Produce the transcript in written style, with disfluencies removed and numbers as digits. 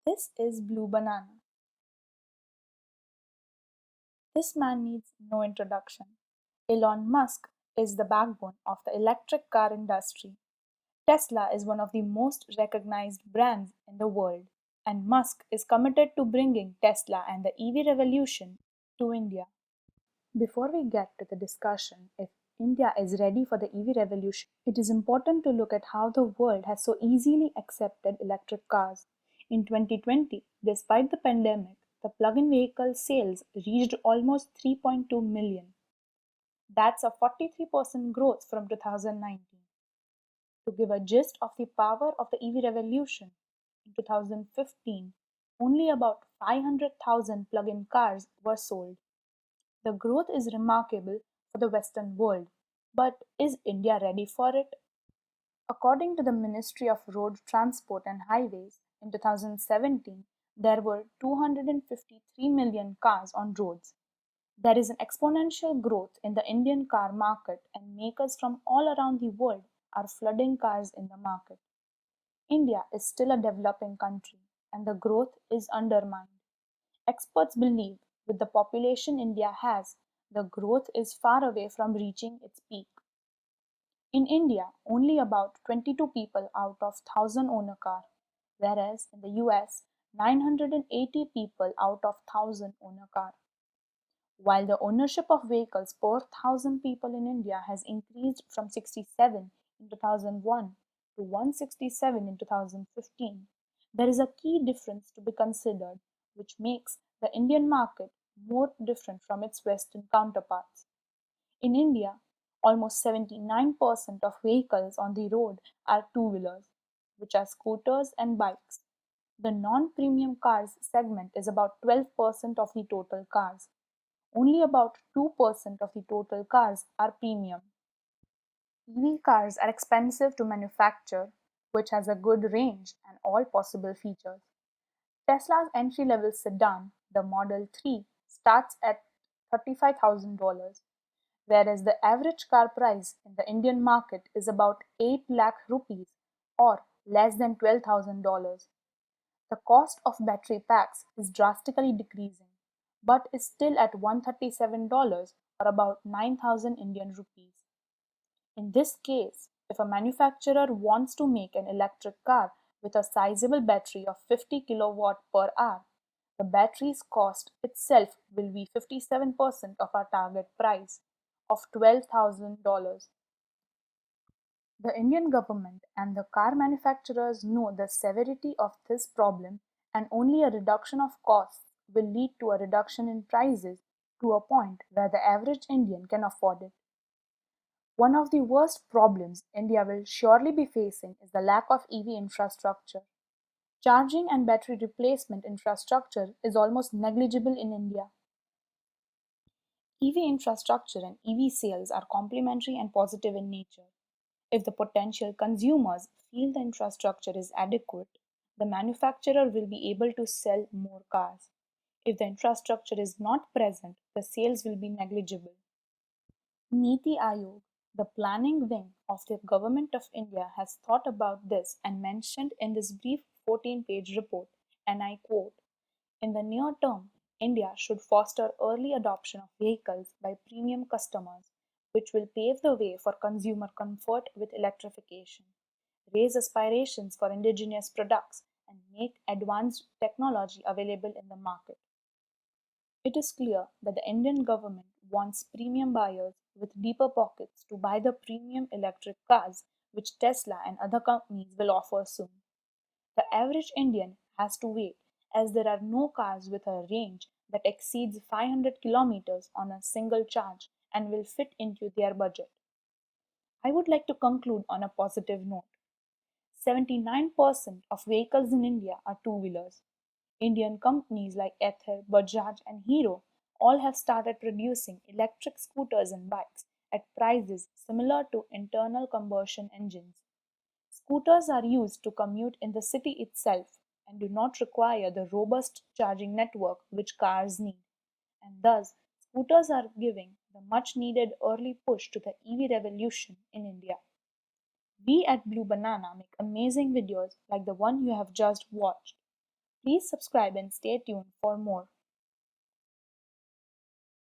This is Blue Banana. This man needs no introduction. Elon Musk is the backbone of the electric car industry. Tesla is one of the most recognized brands in the world, and Musk is committed to bringing Tesla and the EV revolution to India. Before we get to the discussion if India is ready for the EV revolution, it is important to look at how the world has so easily accepted electric cars. In 2020, despite the pandemic, the plug-in vehicle sales reached almost 3.2 million. That's a 43% growth from 2019. To give a gist of the power of the EV revolution, in 2015, only about 500,000 plug-in cars were sold. The growth is remarkable for the Western world, but is India ready for it? According to the Ministry of Road Transport and Highways, in 2017, there were 253 million cars on roads. There is an exponential growth in the Indian car market, and makers from all around the world are flooding cars in the market. India is still a developing country, and the growth is undermined. Experts believe with the population India has, the growth is far away from reaching its peak. In India, only about 22 people out of 1,000 own a car, whereas in the US, 980 people out of 1,000 own a car. While the ownership of vehicles per 1,000 people in India has increased from 67 in 2001 to 167 in 2015, there is a key difference to be considered which makes the Indian market more different from its Western counterparts. In India, almost 79% of vehicles on the road are two-wheelers, which are scooters and bikes. The non-premium cars segment is about 12% of the total cars. Only about 2% of the total cars are premium. EV cars are expensive to manufacture, which has a good range and all possible features. Tesla's entry-level sedan, the Model 3, starts at $35,000, whereas the average car price in the Indian market is about 8 lakh rupees or less than $12,000. The cost of battery packs is drastically decreasing, but is still at $137 or about 9,000 Indian rupees. In this case, if a manufacturer wants to make an electric car with a sizable battery of 50 kilowatt per hour, the battery's cost itself will be 57% of our target price of $12,000. The Indian government and the car manufacturers know the severity of this problem, and only a reduction of costs will lead to a reduction in prices to a point where the average Indian can afford it. One of the worst problems India will surely be facing is the lack of EV infrastructure. Charging and battery replacement infrastructure is almost negligible in India. EV infrastructure and EV sales are complementary and positive in nature. If the potential consumers feel the infrastructure is adequate, the manufacturer will be able to sell more cars. If the infrastructure is not present, the sales will be negligible. Niti Aayog, the planning wing of the Government of India, has thought about this and mentioned in this brief 14-page report, and I quote, in the near term, India should foster early adoption of vehicles by premium customers, which will pave the way for consumer comfort with electrification, raise aspirations for indigenous products, and make advanced technology available in the market. It is clear that the Indian government wants premium buyers with deeper pockets to buy the premium electric cars which Tesla and other companies will offer soon. The average Indian has to wait as there are no cars with a range that exceeds 500 kilometers on a single charge and will fit into their budget. I would like to conclude on a positive note. 79% of vehicles in India are two-wheelers. Indian companies like Ather, Bajaj, and Hero all have started producing electric scooters and bikes at prices similar to internal combustion engines. Scooters are used to commute in the city itself and do not require the robust charging network which cars need, and thus scooters are giving the much needed early push to the EV revolution in India. We at Blue Banana make amazing videos like the one you have just watched. Please subscribe and stay tuned for more.